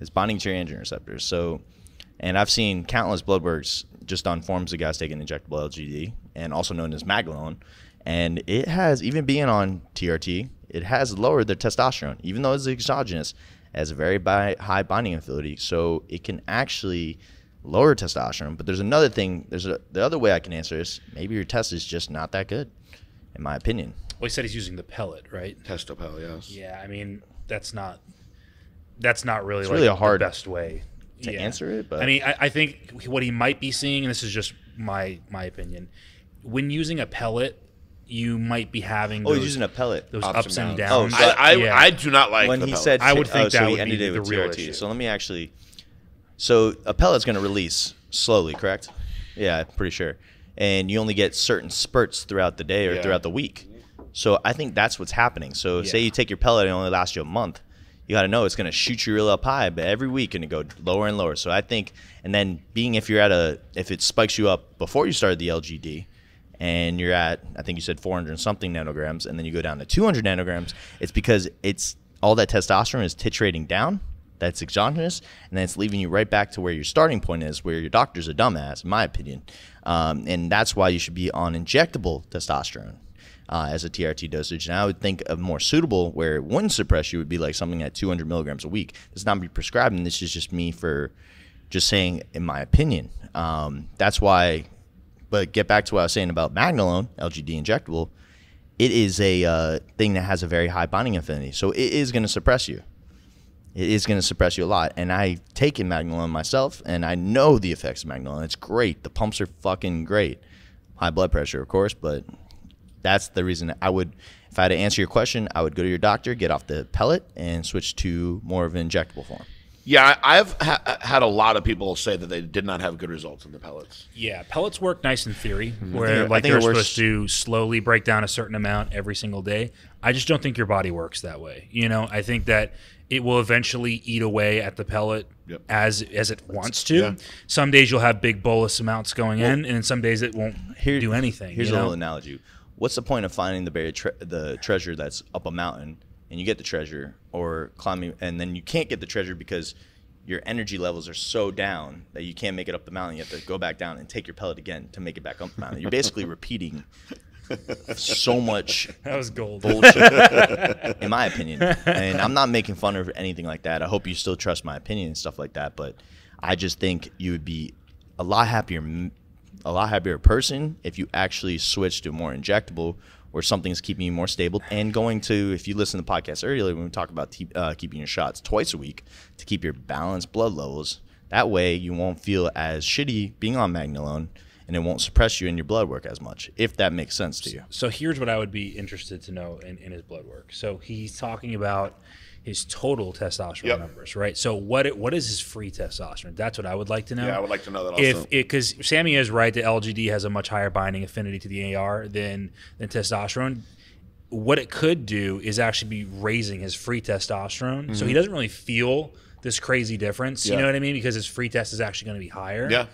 It's binding to your androgen receptors. So, and I've seen countless blood works just on forms of guys taking injectable LGD, and also known as Maglone, and it has, even being on TRT, it has lowered their testosterone, even though it's exogenous. It has a very high binding affinity, so it can actually lower testosterone. But there's another thing. The other way I can answer this. Maybe your test is just not that good, in my opinion. Well, he said he's using the pellet, right? Testopel, yes. Yeah, I mean, that's not really It's like really a hard the best way to answer it. But I mean, I think what he might be seeing, and this is just my opinion, when using a pellet, you might be having Oh, those, he's using a pellet. those Ups ups and and downs. downs. I do not like When the he pellet. said, I would think so that he would ended be it the with real TRT. issue. So let me actually. So a pellet's going to release slowly, correct? Yeah, I'm pretty sure. And you only get certain spurts throughout the day or throughout the week. So I think that's what's happening. So say you take your pellet and it only lasts you a month. You got to know it's going to shoot you real up high, but every week going to go lower and lower. So I think, and then being if it spikes you up before you started the LGD, and you're at, I think you said 400 and something nanograms, and then you go down to 200 nanograms, it's because it's all that testosterone is titrating down. That's exogenous, and then it's leaving you right back to where your starting point is, where your doctor's a dumbass, in my opinion. And that's why you should be on injectable testosterone as a TRT dosage. And I would think of more suitable where it wouldn't suppress you would be like something at 200 milligrams a week. It's not be prescribed, and this is just me for just saying in my opinion. That's why, but get back to what I was saying about Magnolone, LGD injectable, it is a thing that has a very high binding affinity. So it is going to suppress you. It is going to suppress you a lot. And I've taken Magnolone myself, and I know the effects of Magnolone. It's great. The pumps are fucking great. High blood pressure, of course, but that's the reason I would, if I had to answer your question, I would go to your doctor, get off the pellet, and switch to more of an injectable form. Yeah, I've had a lot of people say that they did not have good results in the pellets. Yeah, pellets work nice in theory, I where like think they're it works- supposed to slowly break down a certain amount every single day. I just don't think your body works that way. You know, I think that it will eventually eat away at the pellet as it wants to. Yeah. Some days you'll have big bolus amounts going in, and then some days it won't do anything. Here's you a know? little analogy. What's the point of finding the treasure that's up a mountain, and you get the treasure, or climbing, and then you can't get the treasure because your energy levels are so down that you can't make it up the mountain. You have to go back down and take your pellet again to make it back up the mountain. You're basically repeating so much That was gold. bullshit, in my opinion. And I'm not making fun of anything like that. I hope you still trust my opinion and stuff like that. But I just think you would be a lot happier person if you actually switched to more injectable, where something's keeping you more stable. And going to, if you listen to the podcast earlier when we talk about keeping your shots twice a week to keep your balanced blood levels, that way you won't feel as shitty being on Magnolone, and it won't suppress you in your blood work as much, if that makes sense to you. So here's what I would be interested to know in his blood work. So he's talking about his total testosterone numbers, right? So what is his free testosterone? That's what I would like to know. Yeah, I would like to know that also. Because Sammy is right that LGD has a much higher binding affinity to the AR than testosterone. What it could do is actually be raising his free testosterone, so he doesn't really feel this crazy difference. You know what I mean? Because his free test is actually going to be higher. Yeah.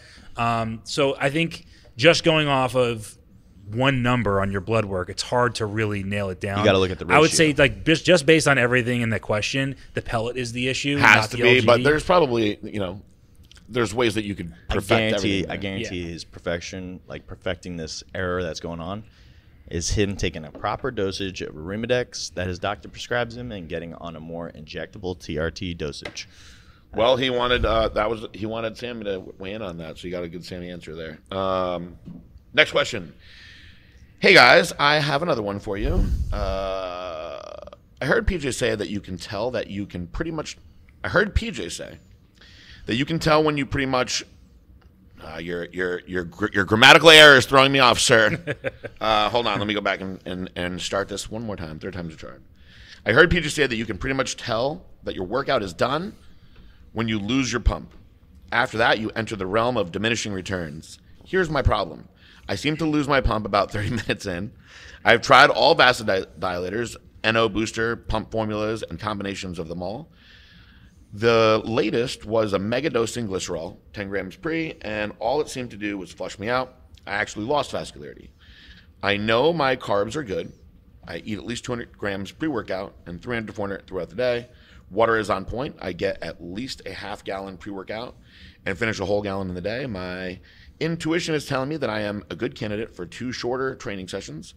So I think just going off of one number on your blood work, it's hard to really nail it down. You got to look at the ratio. I would say, like, just based on everything in the question, the pellet is the issue. Has not to the be, LGD. but there's probably, there's ways that you could perfect everything. I guarantee his perfecting this error that's going on is him taking a proper dosage of Arimidex that his doctor prescribes him and getting on a more injectable TRT dosage. Well, he wanted Sammy to weigh in on that, so you got a good Sammy answer there. Next question. Hey guys, I have another one for you. I heard PJ say that you can tell that you can pretty much. I heard PJ say that you can tell when you pretty much. Your grammatical error is throwing me off, sir. Hold on, let me go back and start this one more time. Third time's a charm. I heard PJ say that you can pretty much tell that your workout is done when you lose your pump. After that, you enter the realm of diminishing returns. Here's my problem. I seem to lose my pump about 30 minutes in. I've tried all vasodilators, NO booster, pump formulas, and combinations of them all. The latest was a mega dosing glycerol, 10 grams pre, and all it seemed to do was flush me out. I actually lost vascularity. I know my carbs are good. I eat at least 200 grams pre-workout and 300 to 400 throughout the day. Water is on point. I get at least a half gallon pre-workout and finish a whole gallon in the day. My intuition is telling me that I am a good candidate for 2 shorter training sessions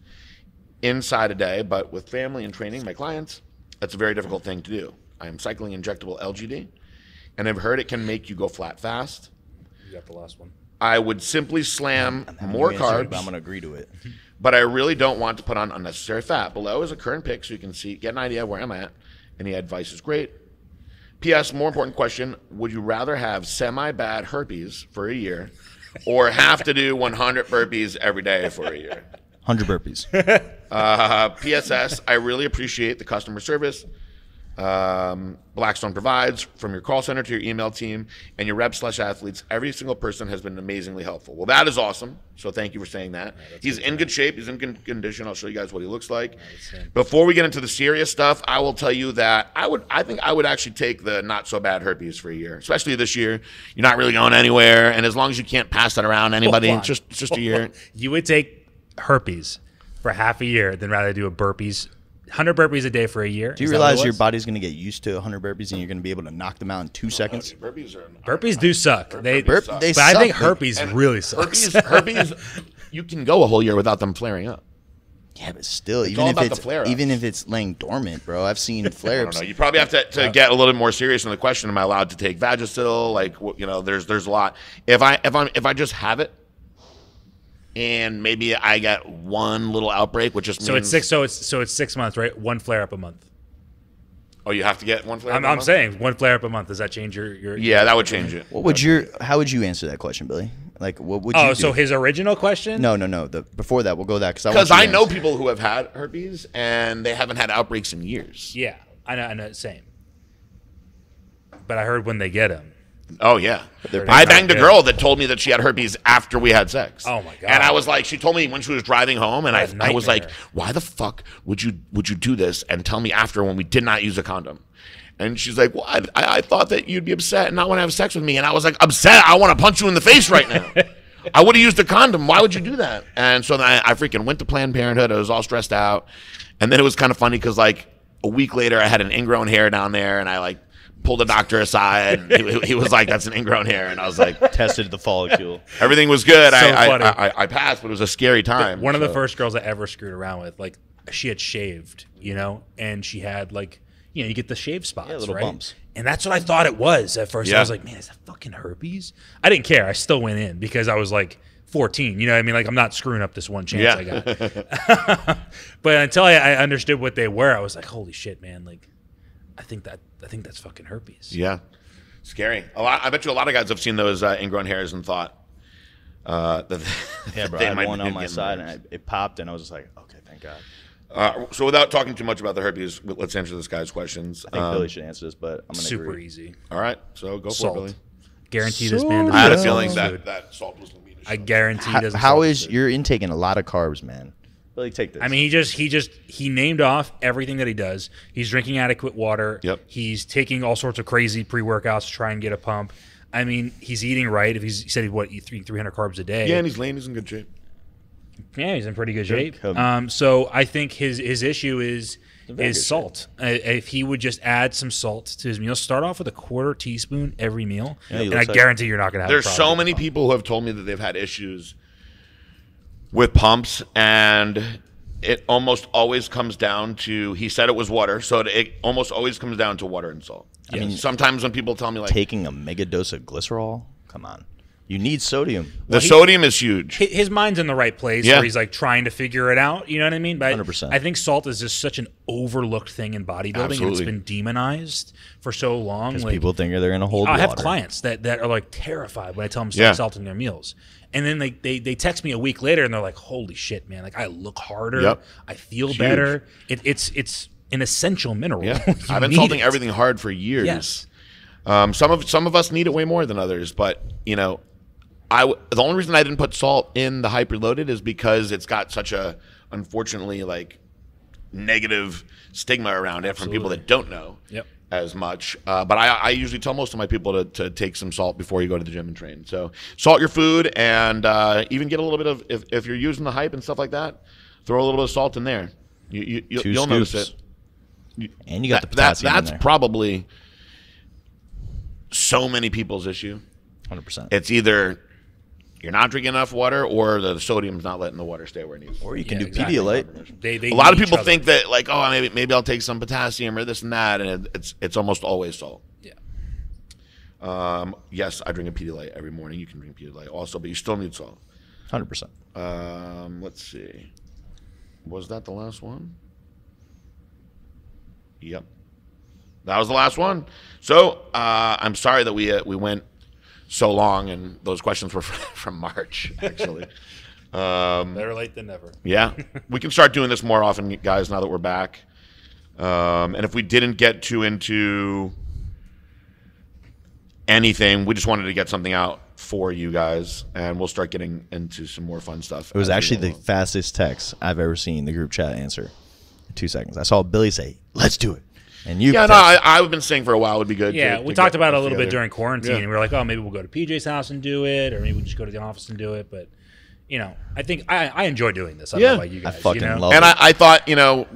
inside a day, but with family and training my clients, that's a very difficult thing to do. I am cycling injectable LGD, and I've heard it can make you go flat fast. You got the last one. I would simply slam more carbs, But I'm going to agree to it. but I really don't want to put on unnecessary fat. Below is a current pic so you can get an idea of where I'm at. Any advice is great. P.S. More important question, would you rather have semi-bad herpes for a year or have to do 100 burpees every day for a year? 100 burpees. PSS, I really appreciate the customer service Blackstone provides, from your call center to your email team and your reps/athletes. Every single person has been amazingly helpful. Well, that is awesome. So thank you for saying that. He's in good shape. He's in good condition. I'll show you guys what he looks like. Before we get into the serious stuff, I will tell you that I think I would actually take the not so bad herpes for a year, especially this year. You're not really going anywhere, and as long as you can't pass that around anybody, it's just a year. You would take herpes for half a year than rather do a burpees. 100 burpees a day for a year. Do you realize your body's going to get used to 100 burpees and you're going to be able to knock them out in 2 seconds? Burpees do suck. They suck. But I think herpes really sucks. Herpes, you can go a whole year without them flaring up. Yeah, but still, even if it's laying dormant, bro, I've seen flare-ups. I don't know. You probably have to get a little bit more serious on the question. Am I allowed to take Vagisil? Like, you know, there's a lot. If I just have it, and maybe I get one little outbreak, which just means it's 6 months, right? One flare up a month. Oh, you have to get one flare up. I'm saying one flare up a month. Does that change your? Yeah, that would change it. How would you answer that question, Billy? Like, what would you do? Oh, so his original question? No. Before that, we'll go that because I know people who have had herpes and they haven't had outbreaks in years. Yeah, I know, same. But I heard when they get them. Oh, yeah. I banged a girl that told me that she had herpes after we had sex. Oh, my God. And I was like, she told me when she was driving home, and I was like, why the fuck would you do this and tell me after when we did not use a condom? And she's like, well, I thought that you'd be upset and not want to have sex with me. And I was like, upset? I want to punch you in the face right now. I would have used a condom. Why would you do that? And so then I freaking went to Planned Parenthood. I was all stressed out. And then it was kind of funny because, like, a week later, I had an ingrown hair down there, and I, like, pulled the doctor aside. He was like, that's an ingrown hair. And I was like, tested the follicle. Everything was good. So I passed, but it was a scary time. One of the first girls I ever screwed around with, like, she had shaved, you know, and she had, like, you know, you get the shave spots, little right? bumps. And that's what I thought it was at first. Yeah. I was like, man, is that fucking herpes? I didn't care. I still went in because I was like 14. You know what I mean? Like, I'm not screwing up this one chance I got. But until I understood what they were, I was like, holy shit, man. Like, I think that's fucking herpes. Yeah. Scary. I bet you a lot of guys have seen those ingrown hairs and thought that yeah, bro, I had one on my side and it popped and I was just like, okay, thank God. So without talking too much about the herpes, let's answer this guy's questions. I think Billy should answer this, but I'm going to super easy. All right, so go salt. for it, Billy. Guarantee this man. I had a feeling that salt was going to be an issue. I guarantee he doesn't. How is you're intaking a lot of carbs, man? Billy, take this. I mean, he named off everything that he does. He's drinking adequate water. Yep. He's taking all sorts of crazy pre-workouts to try and get a pump. I mean, he's eating right. If he said he'd eat 300 carbs a day. Yeah, and he's lean. He's in good shape. Yeah, he's in pretty good shape. So I think his issue is salt. If he would just add some salt to his meals, start off with a quarter teaspoon every meal, and I guarantee you're not going to have. There's so many people who have told me that they've had issues with pumps, and it almost always comes down to, he said it was water, so it almost always comes down to water and salt. I mean, sometimes when people tell me, like, taking a mega dose of glycerol, come on. You need sodium. Sodium is huge. His mind's in the right place where he's like trying to figure it out. You know what I mean? But 100%. I think salt is just such an overlooked thing in bodybuilding. Absolutely. And it's been demonized for so long. Because people think they're going to hold I have water. Clients that are like terrified when I tell them to start salting their meals. And then they text me a week later and they're like, holy shit, man. Like, I look harder. Yep. I feel better. It's an essential mineral. Yeah. I've been salting everything hard for years. Yes. Some of us need it way more than others, but, you know, the only reason I didn't put salt in the hyperloaded is because it's got such a, unfortunately, like, negative stigma around it from people that don't know as much. But I usually tell most of my people to take some salt before you go to the gym and train. So salt your food, and even get a little bit of, if you're using the hype and stuff like that, throw a little bit of salt in there. You'll notice it. And you got the potassium in there. That's probably so many people's issue. 100%. It's either you're not drinking enough water, or the sodium's not letting the water stay where it needs. Or you can do Pedialyte. A lot of people think that, like, oh, maybe I'll take some potassium or this and that, and it's almost always salt. Yeah. Yes, I drink a Pedialyte every morning. You can drink Pedialyte also, but you still need salt. 100%. Let's see. Was that the last one? Yep. That was the last one. So I'm sorry that we went so long, and those questions were from March, actually. Better late than never. Yeah, we can start doing this more often, guys. Now that we're back, and if we didn't get too into anything, we just wanted to get something out for you guys, and we'll start getting into some more fun stuff. It was actually the fastest text I've ever seen the group chat answer. 2 seconds. I saw Billy say, "Let's do it," and you. Yeah, no, I've been saying for a while it would be good. Yeah, to we talked about it a little together. bit during quarantine, Yeah. and we were like, oh, maybe we'll go to PJ's house and do it, or maybe we'll just go to the office and do it. But you know, I think I enjoy doing this. I don't know about you guys. fucking you know? love And it. I thought,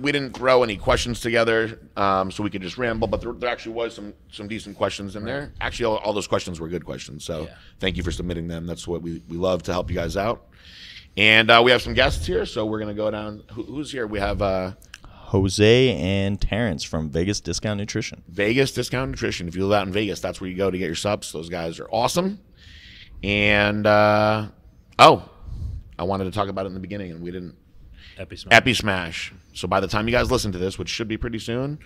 we didn't throw any questions together, so we could just ramble. But there actually was some decent questions in there. Actually, all those questions were good questions. So thank you for submitting them. That's what we love to help you guys out. And we have some guests here, so we're gonna go down. Who's here? We have Jose and Terrence from Vegas Discount Nutrition. Vegas Discount Nutrition. If you live out in Vegas, that's where you go to get your subs. Those guys are awesome. And I wanted to talk about it in the beginning, and we didn't. Epi Smash. So by the time you guys listen to this, which should be pretty soon,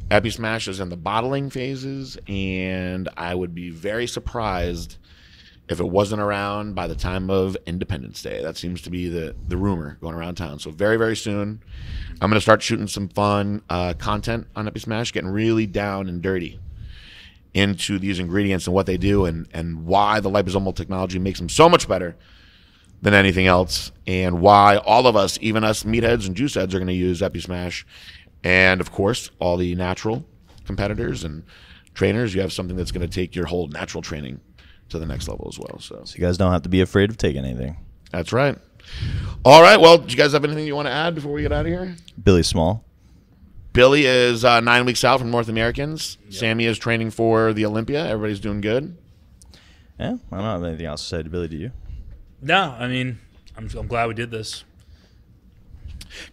Epi Smash is in the bottling phases, and I would be very surprised if it wasn't around by the time of Independence Day. That seems to be the rumor going around town. So very, very soon, I'm going to start shooting some fun content on Epi Smash, getting really down and dirty into these ingredients and what they do, and why the liposomal technology makes them so much better than anything else, and why all of us, even us meatheads and juice heads, are going to use Epi Smash. And of course, all the natural competitors and trainers, you have something that's going to take your whole natural training to the next level as well. So you guys don't have to be afraid of taking anything. That's right. All right. Well, do you guys have anything you want to add before we get out of here? Billy Small. Billy is 9 weeks out from North Americans. Yep. Sammy is training for the Olympia. Everybody's doing good. Yeah, I don't have anything else to say to Billy. Do you? No, I mean, I'm glad we did this.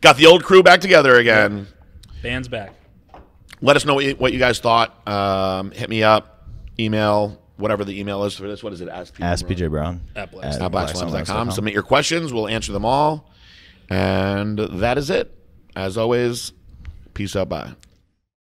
Got the old crew back together again. Band's back. Let us know what you guys thought. Hit me up, email, whatever the email is for this. What is it? Ask PJ Brown. At Blackstone. BlackstoneLabs.com. Submit your questions. We'll answer them all. And that is it. As always, peace out. Bye.